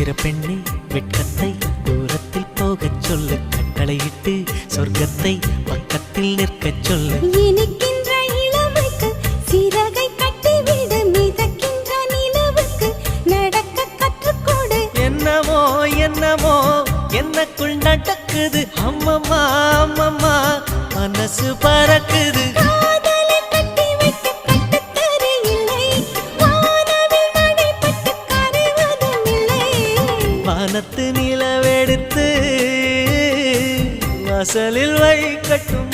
சித்திர பெண்ணே வெட்கத்தை தூரத்தில் போகச் சொல்லு, கட்டளையிட்டு சொர்க்கத்தை பக்கத்தில் நிற்கச் சொல்லு. இனிக்கின்ற இளமைக்கு சிறகை கட்டிவிடு, மிதக்கின்ற நிலவுக்கு நடக்க கற்றுக்கொடு. என்னமோ என்னமோ என்னக்குள் நடக்குது, அம்மம்மா அம்மம்மா மனசு பறக்குது. காதலை கட்டி வைக்க கட்டுத்தரு இல்லை, வானவில் மழைப்பட்டு கரைவதும் இல்லை. வானத்து நிலவெடுத்து வாசலில் வைக்கட்டும்